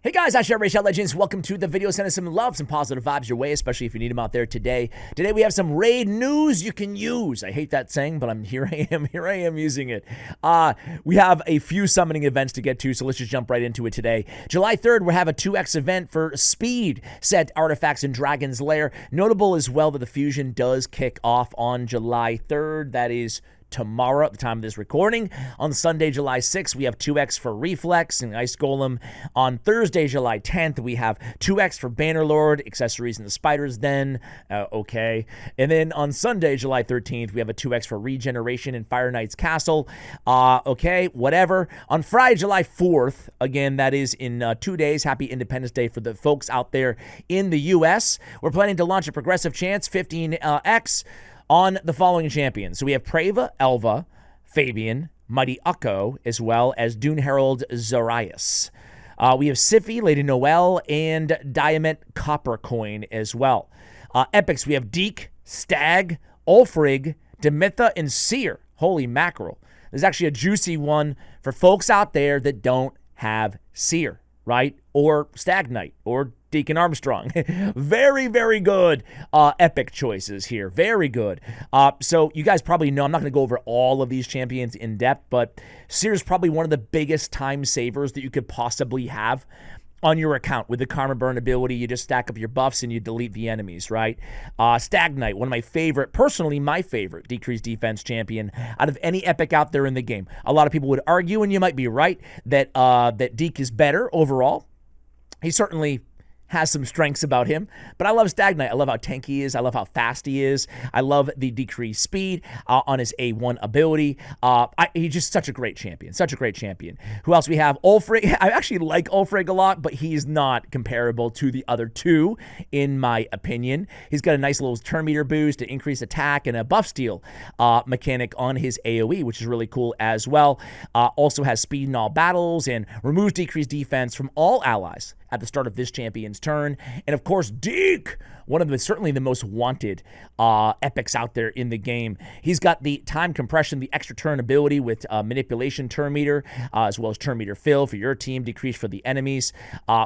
Hey guys, Ash Racial Legends. Welcome to the video. Send us some love, some positive vibes your way, especially if you need them out there today. Today we have some raid news you can use. I hate that saying, but here I am using it. We have a few summoning events to get to, so let's just jump right into it today. July 3rd, we have a 2x event for speed set artifacts in Dragon's Lair. Notable as well that the fusion does kick off on July 3rd. That is tomorrow at the time of this recording. On Sunday, July 6th, we have 2x for Reflex and Ice Golem. On Thursday, July 10th, we have 2x for Bannerlord, Accessories in the Spider's Den. Okay. And then on Sunday, July 13th, we have a 2x for Regeneration in Fire Knight's Castle. Okay, whatever. On Friday, July 4th, again, that is in 2 days. Happy Independence Day for the folks out there in the U.S. We're planning to launch a Progressive Chance 15x on the following champions. So we have Preva, Elva, Fabian, Mighty Ukko, as well as Dune Herald Zarias. We have Siphi, Lady Noelle, and Diamond Coppercoin as well. Epics, we have Deke, Stag, Ulfrig, Demitha, and Seer. Holy mackerel. There's actually a juicy one for folks out there that don't have Seer, right? Or Stag Knight, or Deacon Armstrong. Very, very good epic choices here. Very good. So you guys probably know, I'm not going to go over all of these champions in depth, but Seer is probably one of the biggest time savers that you could possibly have on your account. With the Karma Burn ability, you just stack up your buffs and you delete the enemies, right? Stag Knight, one of my favorite, personally my favorite decreased defense champion out of any epic out there in the game. A lot of people would argue, and you might be right, that that Deke is better overall. He certainly has some strengths about him, but I love Stag Knight. I love how tanky he is. I love how fast he is. I love the decreased speed on his A1 ability. He's just such a great champion. Such a great champion. Who else we have? Ulfrig. I actually like Ulfrig a lot, but he's not comparable to the other two, in my opinion. He's got a nice little turn meter boost to increase attack and a buff steal mechanic on his AoE, which is really cool as well. Also has speed in all battles and removes decreased defense from all allies at the start of this champion's turn. And of course, Deke, one of the certainly the most wanted epics out there in the game. He's got the time compression, the extra turn ability with manipulation turn meter, as well as turn meter fill for your team, decrease for the enemies.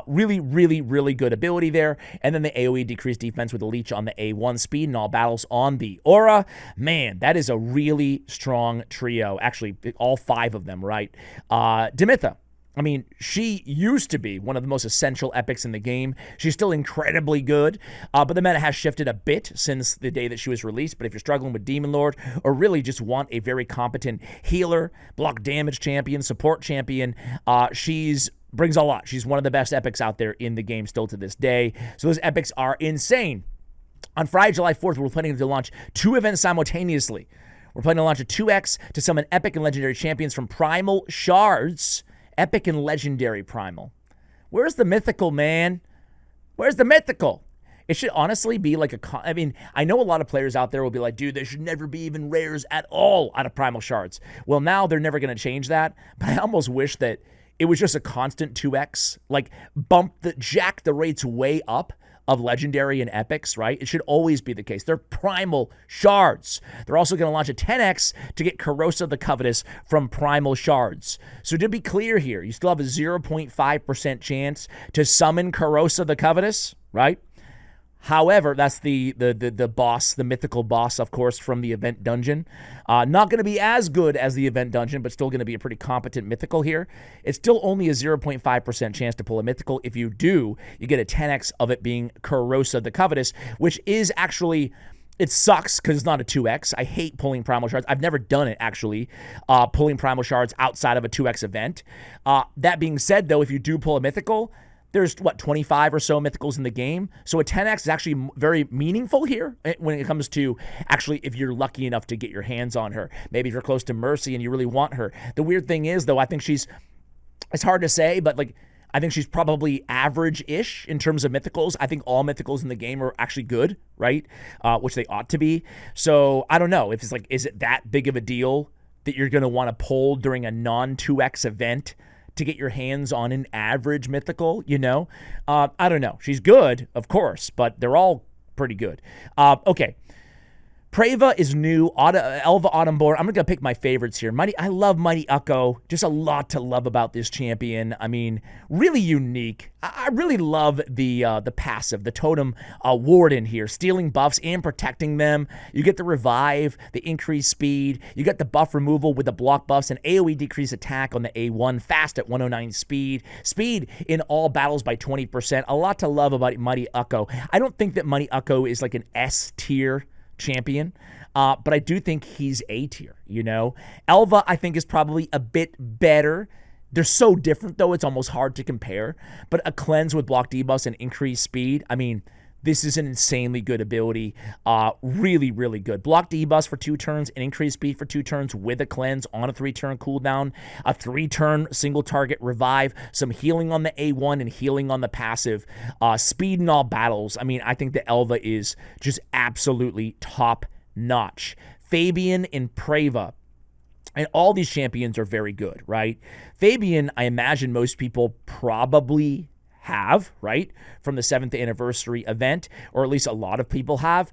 Really, really, really good ability there. And then the AoE decreased defense with a leech on the A1 speed and all battles on the aura. Man, that is a really strong trio. Actually, all five of them, right? Demitha. I mean, she used to be one of the most essential epics in the game. She's still incredibly good, but the meta has shifted a bit since the day that she was released. But if you're struggling with Demon Lord or really just want a very competent healer, block damage champion, support champion, she's brings a lot. She's one of the best epics out there in the game still to this day. So those epics are insane. On Friday, July 4th, we're planning to launch 2 events simultaneously. We're planning to launch a 2x to summon epic and legendary champions from Primal Shards. Epic and legendary primal. Where's the mythical, man? Where's the mythical? It should honestly be like I mean, I know a lot of players out there will be like, dude, there should never be even rares at all out of Primal Shards. Well, now they're never going to change that, but I almost wish that it was just a constant 2x, like jack the rates way up of legendary and epics, right? It should always be the case. They're Primal Shards. They're also going to launch a 10x to get Corrosa the Covetous from Primal Shards. So to be clear here, you still have a 0.5% chance to summon Corrosa the Covetous, right? However, that's the boss, the mythical boss, of course, from the event dungeon. Not going to be as good as the event dungeon, but still going to be a pretty competent mythical here. It's still only a 0.5% chance to pull a mythical. If you do, you get a 10x of it being Corrosa the Covetous, which is actually... It sucks because it's not a 2x. I hate pulling Primal Shards. I've never done it, actually, pulling Primal Shards outside of a 2x event. That being said, though, if you do pull a mythical... There's, 25 or so mythicals in the game. So a 10x is actually very meaningful here when it comes to actually if you're lucky enough to get your hands on her. Maybe if you're close to Mercy and you really want her. The weird thing is, though, I think it's hard to say, but I think she's probably average-ish in terms of mythicals. I think all mythicals in the game are actually good, right? Which they ought to be. So I don't know if is it that big of a deal that you're going to want to pull during a non-2x event to get your hands on an average mythical, you know? I don't know. She's good, of course, but they're all pretty good. Okay. Preva is new. Elva Autumnborn. I'm going to pick my favorites here. I love Mighty Ukko. Just a lot to love about this champion. I mean, really unique. I really love the passive, the Totem Warden here, stealing buffs and protecting them. You get the revive, the increased speed. You get the buff removal with the block buffs and AoE decrease attack on the A1, fast at 109 speed. Speed in all battles by 20%. A lot to love about Mighty Ukko. I don't think that Mighty Ukko is like an S tier champion, but I do think he's A tier, you know? Elva, I think, is probably a bit better. They're so different, though, it's almost hard to compare. But a cleanse with block debuffs and increased speed, I mean, this is an insanely good ability. Really, really good. Block debuffs for 2 turns and increased speed for 2 turns with a cleanse on a 3-turn cooldown. A 3-turn single target revive. Some healing on the A1 and healing on the passive. Speed in all battles. I mean, I think the Elva is just absolutely top notch. Fabian and Preva. And all these champions are very good, right? Fabian, I imagine most people probably have, right, from the 7th anniversary event, or at least a lot of people have.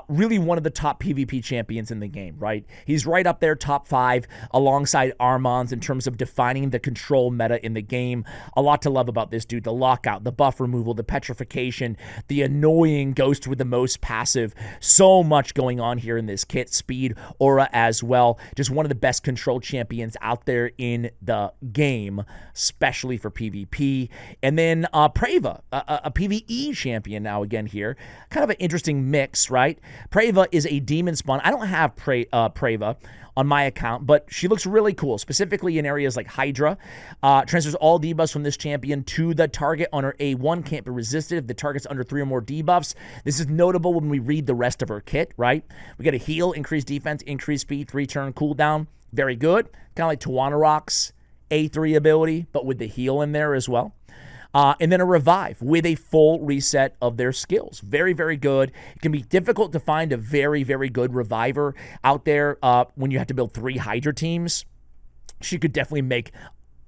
Really one of the top PvP champions in the game, right? He's right up there, top 5, alongside Armand's in terms of defining the control meta in the game. A lot to love about this dude. The lockout, the buff removal, the petrification, the annoying ghost with the most passive. So much going on here in this kit. Speed, aura as well. Just one of the best control champions out there in the game, especially for PvP. And then Preva, a PvE champion now again here. Kind of an interesting mix, right? Preva is a demon spawn. I don't have Preva on my account, but she looks really cool, specifically in areas like Hydra. Transfers all debuffs from this champion to the target on her A1. Can't be resisted if the target's under 3 or more debuffs. This is notable when we read the rest of her kit, right? We get a heal, increased defense, increased speed, 3-turn cooldown. Very good. Kind of like Tawana Rock's A3 ability, but with the heal in there as well. And then a revive with a full reset of their skills. Very, very good. It can be difficult to find a very, very good reviver out there when you have to build 3 Hydra teams. She could definitely make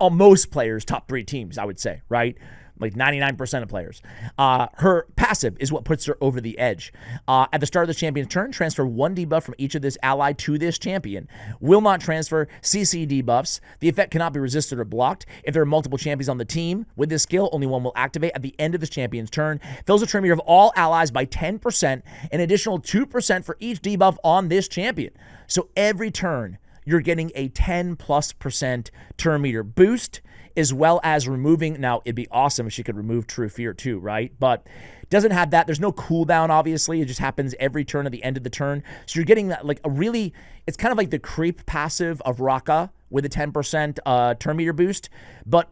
most players top 3 teams, I would say, right? Like 99% of players. Her passive is what puts her over the edge. At the start of the champion's turn, transfer 1 debuff from each of this ally to this champion. Will not transfer CC debuffs. The effect cannot be resisted or blocked. If there are multiple champions on the team with this skill, only one will activate at the end of this champion's turn. Fills the turn meter of all allies by 10%, an additional 2% for each debuff on this champion. So every turn, you're getting a 10+% turn meter boost, as well as removing, now it'd be awesome if she could remove True Fear too, right? But doesn't have that. There's no cooldown, obviously. It just happens every turn at the end of the turn. So you're getting that, like a really, it's kind of like the creep passive of Raka with a 10% turn meter boost, but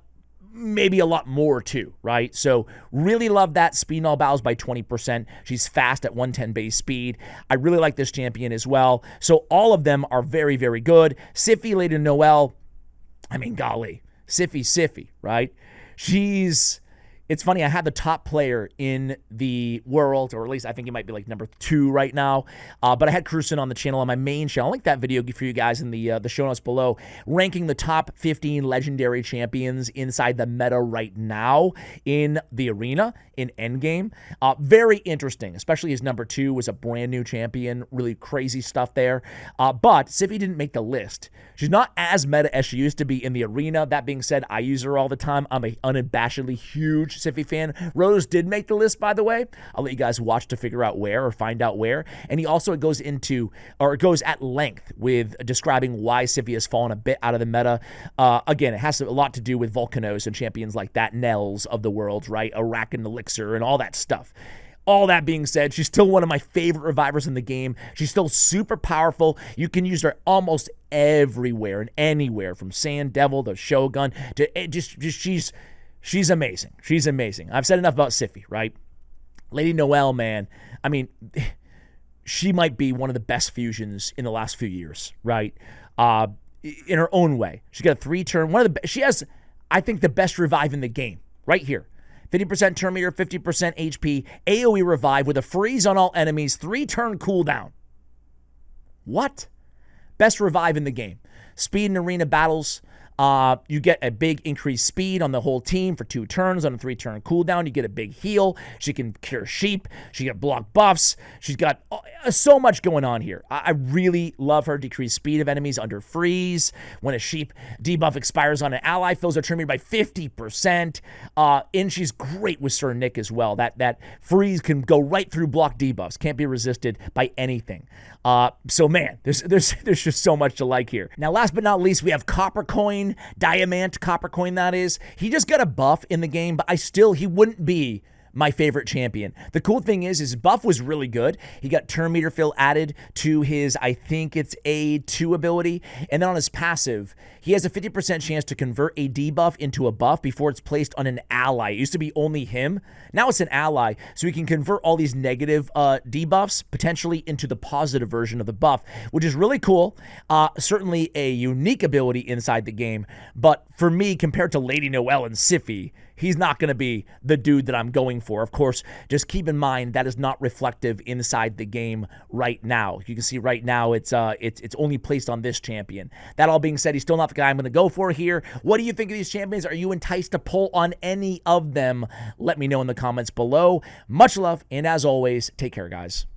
maybe a lot more too, right? So really love that. Speed in all battles by 20%. She's fast at 110 base speed. I really like this champion as well. So all of them are very, very good. Siphi, Lady Noelle, I mean, golly. Siphi, right? It's funny, I had the top player in the world, or at least I think he might be like number 2 right now, but I had Cruisen on the channel, on my main channel. I'll link that video for you guys in the show notes below, ranking the top 15 legendary champions inside the meta right now in the arena, in Endgame. Very interesting, especially his number 2 was a brand new champion, really crazy stuff there, but Siphi didn't make the list. She's not as meta as she used to be in the arena. That being said, I use her all the time. I'm a unabashedly huge Siphi fan. Rose did make the list, by the way. I'll let you guys watch to figure out where or find out where. And he also goes at length with describing why Siphi has fallen a bit out of the meta. Again, it has a lot to do with Volcanos and champions like that, Nels of the world, right? Arakan Elixir and all that stuff. All that being said, she's still one of my favorite revivers in the game. She's still super powerful. You can use her almost everywhere and anywhere, from Sand Devil to Shogun to she's amazing. She's amazing. I've said enough about Siphi, right? Lady Noelle, man. I mean, she might be one of the best fusions in the last few years, right? In her own way. She got a 3-turn. She has, I think, the best revive in the game right here. 50% turn meter, 50% HP, AoE revive with a freeze on all enemies, 3-turn cooldown. What? Best revive in the game. Speed in arena battles. You get a big increased speed on the whole team for 2 turns on a 3-turn cooldown. You get a big heal. She can cure sheep. She got block buffs. She's got so much going on here. I really love her. Decreased speed of enemies under freeze. When a sheep debuff expires on an ally, fills her turn meter by 50%. And she's great with Sir Nick as well. That freeze can go right through block debuffs. Can't be resisted by anything. So man, there's just so much to like here. Now, last but not least, we have Coppercoin, Diamant Coppercoin, that is. He just got a buff in the game, but he wouldn't be my favorite champion. The cool thing is his buff was really good. He got turn meter fill added to his, I think it's A2 ability. And then on his passive, he has a 50% chance to convert a debuff into a buff before it's placed on an ally. It used to be only him. Now it's an ally. So he can convert all these negative debuffs potentially into the positive version of the buff, which is really cool. Certainly a unique ability inside the game. But for me, compared to Lady Noelle and Siphi, he's not going to be the dude that I'm going for. Of course, just keep in mind that is not reflective inside the game right now. You can see right now it's only placed on this champion. That all being said, he's still not the guy I'm going to go for here. What do you think of these champions? Are you enticed to pull on any of them? Let me know in the comments below. Much love, and as always, take care, guys.